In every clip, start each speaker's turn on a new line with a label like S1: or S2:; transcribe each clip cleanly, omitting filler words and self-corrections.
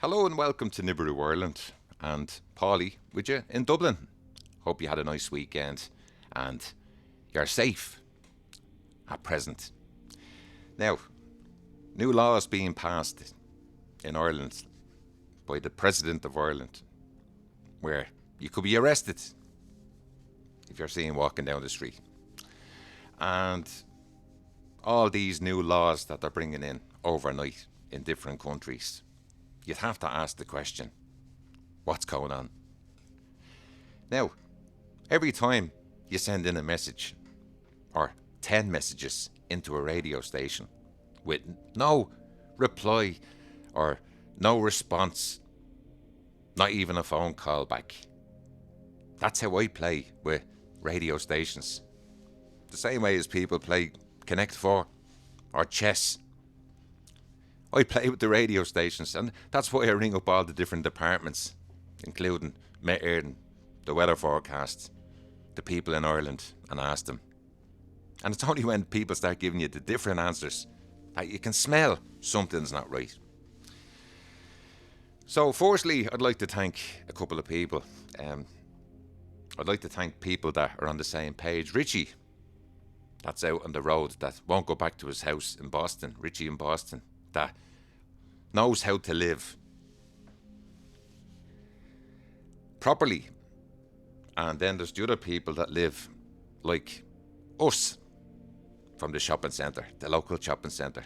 S1: Hello and welcome to Nibiru Ireland and Paulie with you in Dublin. Hope you had a nice weekend and you're safe at present. Now, new laws being passed in Ireland by the President of Ireland where you could be arrested if you're seen walking down the street. And all these new laws that they're bringing in overnight in different countries, you'd have to ask the question, what's going on? Now, every time you send in a message or 10 messages into a radio station with no reply or no response, not even a phone call back, that's how I play with radio stations. The same way as people play Connect 4 or chess. I play with the radio stations, and that's why I ring up all the different departments, including Met Éireann, the weather forecast, the people in Ireland, and ask them. And it's only when people start giving you the different answers that you can smell something's not right. So, firstly, I'd like to thank a couple of people. I'd like to thank people that are on the same page. Richie, that's out on the road, that won't go back to his house in Boston. Richie in Boston, that knows how to live properly. And then there's the other people that live like us from the shopping centre, the local shopping centre,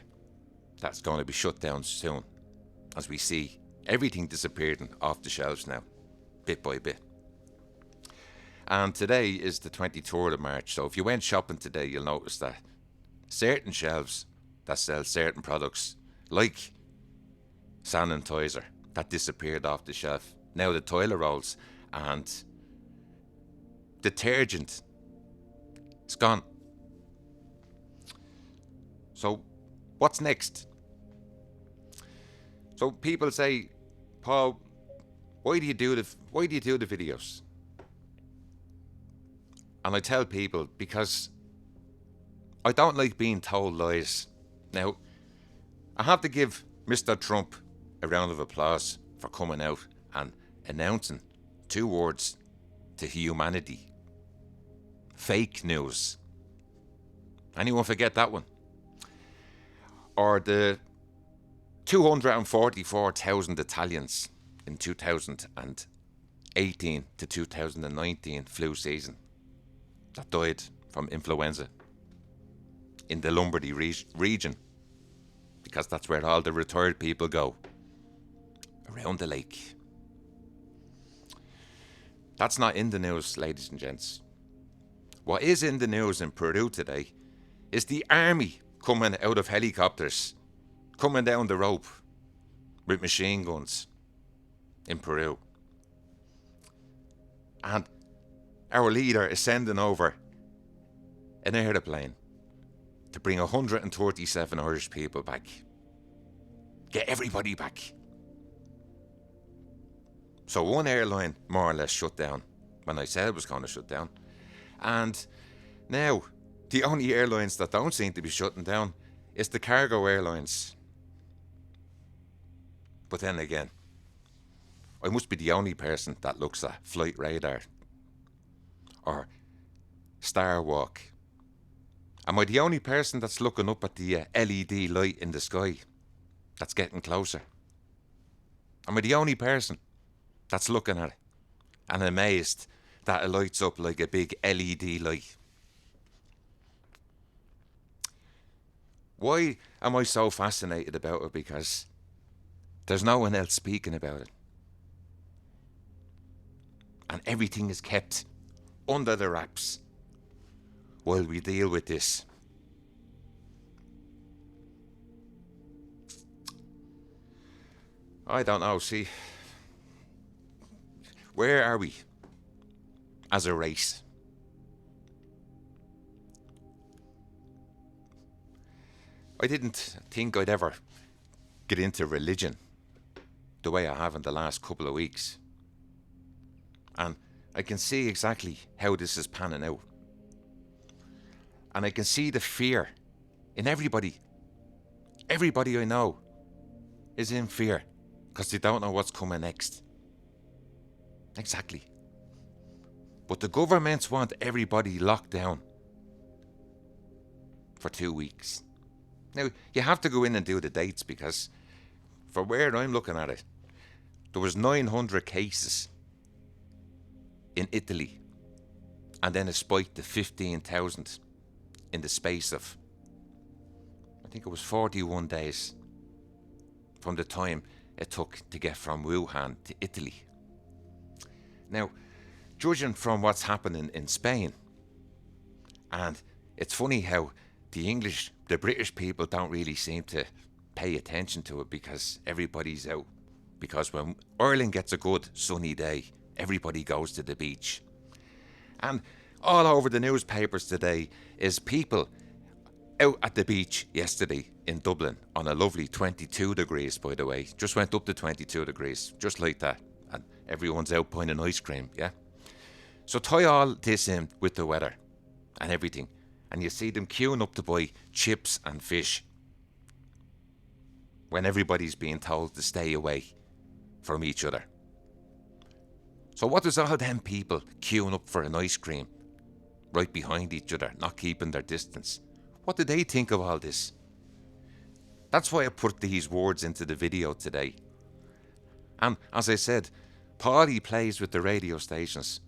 S1: that's going to be shut down soon, as we see everything disappearing off the shelves now, bit by bit. And today is the 23rd of March, so if you went shopping today, you'll notice that certain shelves that sell certain products, like sanitizer, that disappeared off the shelf. Now the toilet rolls and detergent, it's gone. So what's next? So people say, Paul, why do you do the videos? And I tell people, because I don't like being told lies. Now, I have to give Mr. Trump a round of applause for coming out and announcing two words to humanity: fake news. Anyone forget that one? Or the 244,000 Italians in 2018 to 2019 flu season that died from influenza in the Lombardy region, because that's where all the retired people go, around the lake. That's not in the news, ladies and gents. What is in the news in Peru today is the army coming out of helicopters, coming down the rope with machine guns in Peru. And our leader is sending over an aeroplane to bring 137 Irish people back. Get everybody back. So one airline more or less shut down when I said it was going to shut down. And now the only airlines that don't seem to be shutting down is the cargo airlines. But then again, I must be the only person that looks at Flight Radar or Starwalk. Am I the only person that's looking up at the LED light in the sky that's getting closer? Am I the only person that's looking at it and amazed that it lights up like a big LED light? Why am I so fascinated about it? Because there's no one else speaking about it. And everything is kept under the wraps while we deal with this. I don't know, see, where are we as a race? I didn't think I'd ever get into religion the way I have in the last couple of weeks. And I can see exactly how this is panning out. And I can see the fear in everybody. Everybody I know is in fear. because they don't know what's coming next. Exactly. But the governments want everybody locked down for 2 weeks. Now, you have to go in and do the dates, because for where I'm looking at it, there was 900 cases in Italy, and then it spiked to 15,000 in the space of, I think it was 41 days from the time it took to get from Wuhan to Italy. Now, judging from what's happening in Spain, and it's funny how the British people don't really seem to pay attention to it, because everybody's out. Because when Ireland gets a good sunny day, everybody goes to the beach. And all over the newspapers today is people out at the beach yesterday in Dublin on a lovely 22 degrees, by the way. Just went up to 22 degrees, just like that. And everyone's out buying an ice cream, yeah? So tie all this in with the weather and everything, and you see them queuing up to buy chips and fish when everybody's being told to stay away from each other. So what does all them people queuing up for an ice cream right behind each other, not keeping their distance, what do they think of all this? That's why I put these words into the video today. And as I said, Paulie plays with the radio stations.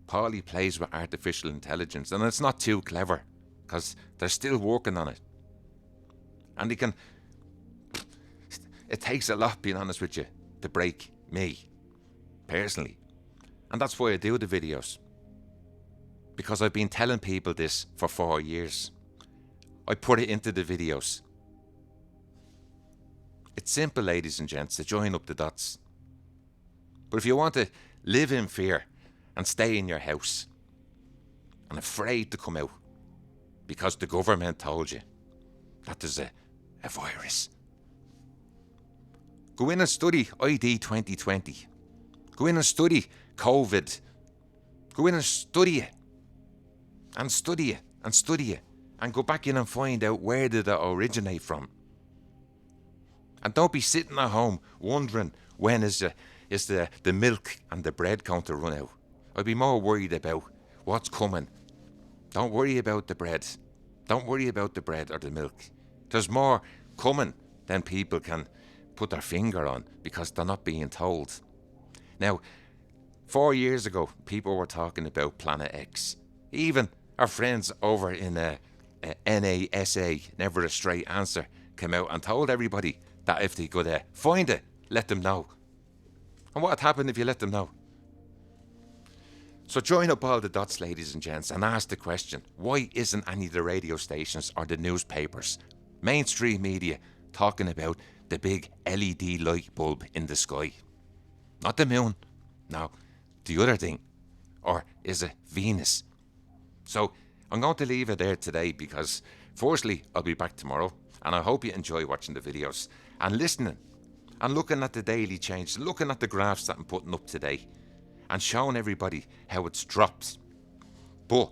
S1: Paulie plays with artificial intelligence, and it's not too clever, because they're still working on it. And it takes a lot, being honest with you, to break me, personally. And that's why I do the videos. Because I've been telling people this for 4 years. I put it into the videos. It's simple, ladies and gents, to join up the dots. But if you want to live in fear and stay in your house and afraid to come out because the government told you that there's a virus, go in and study ID 2020. Go in and study COVID. Go in and study it. And study it. And study it. And go back in and find out, where did it originate from? And don't be sitting at home wondering, when is the milk and the bread going to run out? I'd be more worried about what's coming. Don't worry about the bread. Don't worry about the bread or the milk. There's more coming than people can put their finger on, because they're not being told. Now, 4 years ago, people were talking about Planet X. Even our friends over in NASA, Never a Straight Answer, came out and told everybody that if they could find it, let them know. And what would happen if you let them know? So join up all the dots, ladies and gents, and ask the question, why isn't any of the radio stations or the newspapers, mainstream media, talking about the big LED light bulb in the sky? Not the moon. No, the other thing. Or is it Venus? So I'm going to leave it there today, because firstly, I'll be back tomorrow, and I hope you enjoy watching the videos and listening and looking at the daily change, looking at the graphs that I'm putting up today and showing everybody how it's dropped. But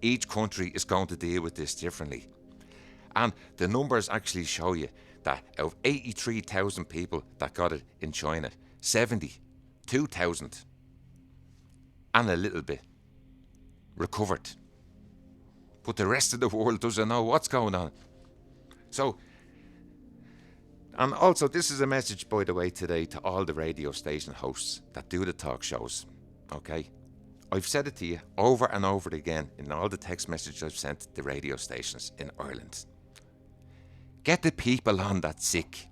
S1: each country is going to deal with this differently. And the numbers actually show you that out of 83,000 people that got it in China, 72,000 and a little bit recovered. But the rest of the world doesn't know what's going on. So, and also this is a message, by the way, today to all the radio station hosts that do the talk shows, okay? I've said it to you over and over again in all the text messages I've sent to the radio stations in Ireland. Get the people on that's sick.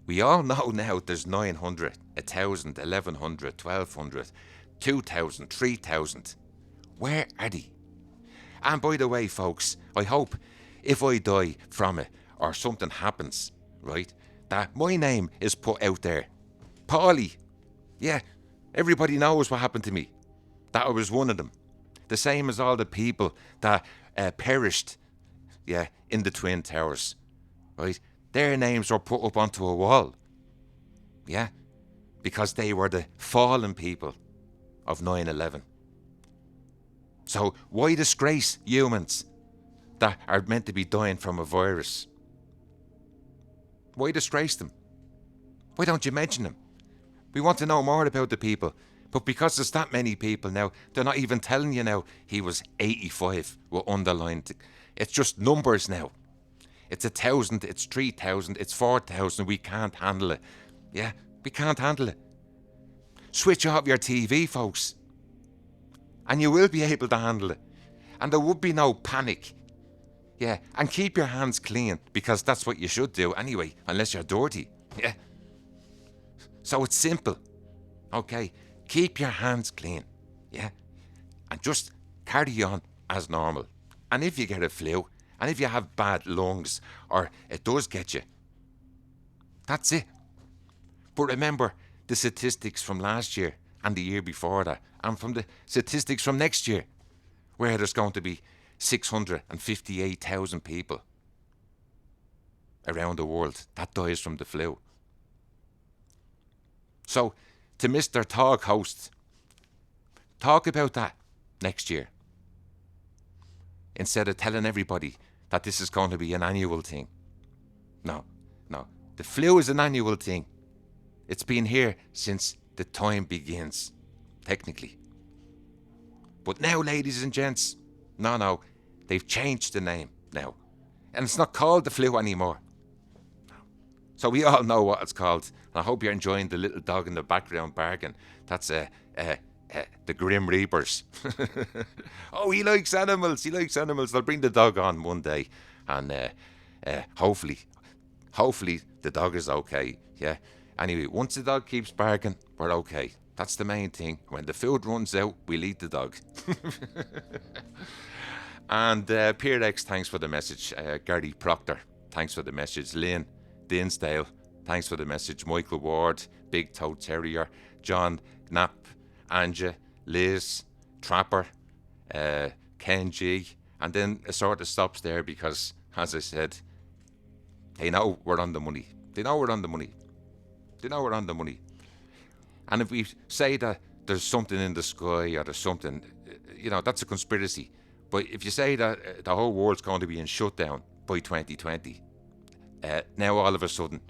S1: We all know now there's 900, 1,000, 1,100, 1,200, 2,000, 3,000. Where are they? And by the way, folks, I hope if I die from it or something happens, right, that my name is put out there. Paulie. Yeah, everybody knows what happened to me. That I was one of them. The same as all the people that perished, yeah, in the Twin Towers, right? Their names were put up onto a wall. Yeah, because they were the fallen people of 9/11. So why disgrace humans that are meant to be dying from a virus? Why disgrace them? Why don't you mention him? We want to know more about the people. But because there's that many people now, they're not even telling you now he was 85 with underlined. It's just numbers now. It's 1,000, it's 3,000, it's 4,000. We can't handle it. Yeah, we can't handle it. Switch off your TV, folks. And you will be able to handle it. And there would be no panic. Yeah, and keep your hands clean, because that's what you should do anyway, unless you're dirty. Yeah. So it's simple. Okay, keep your hands clean. Yeah. And just carry on as normal. And if you get a flu, and if you have bad lungs, or it does get you, that's it. But remember the statistics from last year and the year before that, and from the statistics from next year, where there's going to be 658,000 people around the world that dies from the flu. So, to Mr. Talk host, talk about that next year, instead of telling everybody that this is going to be an annual thing. No. The flu is an annual thing. It's been here since the time begins, technically. But now, ladies and gents, no, they've changed the name now. And it's not called the flu anymore. So we all know what it's called. And I hope you're enjoying the little dog in the background barking. That's the Grim Reapers. Oh, he likes animals. They'll bring the dog on one day. And hopefully the dog is okay. Yeah. Anyway, once the dog keeps barking, we're okay. That's the main thing. When the food runs out, we'll eat the dog. And Pierre X, thanks for the message. Gary Proctor, thanks for the message. Lynn Dinsdale, thanks for the message. Michael Ward, Big Toe Terrier. John Knapp, Anja, Liz, Trapper, Ken G. And then it sort of stops there because, as I said, they know we're on the money. And if we say that there's something in the sky or there's something, that's a conspiracy. But if you say that the whole world's going to be in shutdown by 2020, now all of a sudden,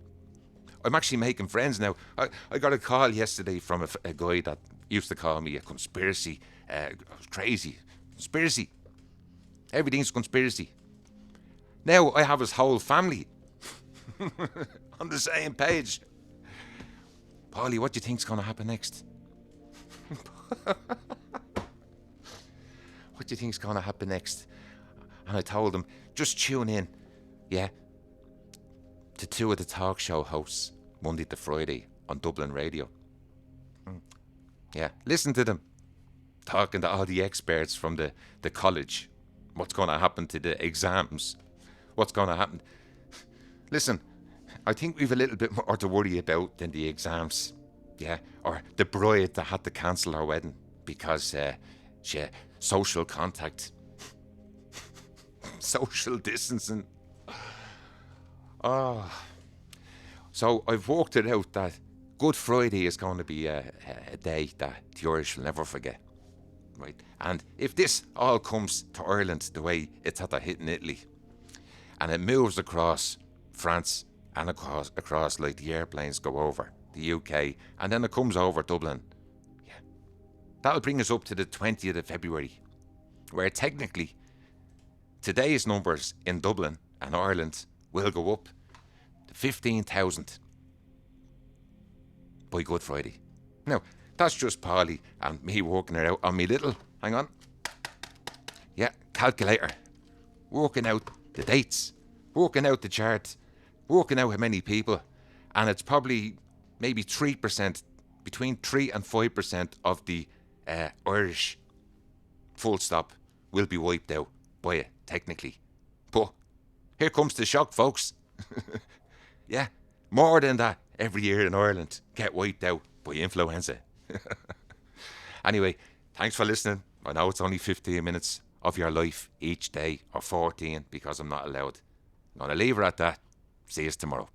S1: I'm actually making friends now. I got a call yesterday from a guy that used to call me a conspiracy. Crazy. Conspiracy. Everything's conspiracy. Now I have his whole family on the same page. Paulie, what do you think's going to happen next? What do you think's going to happen next? And I told him, just tune in, yeah, to two of the talk show hosts, Monday to Friday on Dublin Radio. Yeah, listen to them talking to all the experts from the college. What's going to happen to the exams? What's going to happen? Listen, I think we've a little bit more to worry about than the exams. Yeah, or the bride that had to cancel her wedding because she had social contact. Social distancing. Oh. So I've worked it out that Good Friday is going to be a day that the Irish will never forget. Right? And if this all comes to Ireland the way it's had to hit in Italy, and it moves across France and across like the airplanes go over the UK, and then it comes over Dublin, yeah, that'll bring us up to the 20th of February, where technically today's numbers in Dublin and Ireland will go up to 15,000 by Good Friday. Now, that's just Paulie and me working it out on me little, hang on, yeah, calculator, working out the dates, working out the chart, working out how many people, and it's probably maybe 3%, between 3 and 5% of the Irish, full stop, will be wiped out by it, technically. But here comes the shock, folks. Yeah, more than that every year in Ireland get wiped out by influenza. Anyway, thanks for listening. I know it's only 15 minutes of your life each day, or 14 because I'm not allowed. I'm going to leave her at that. See you tomorrow.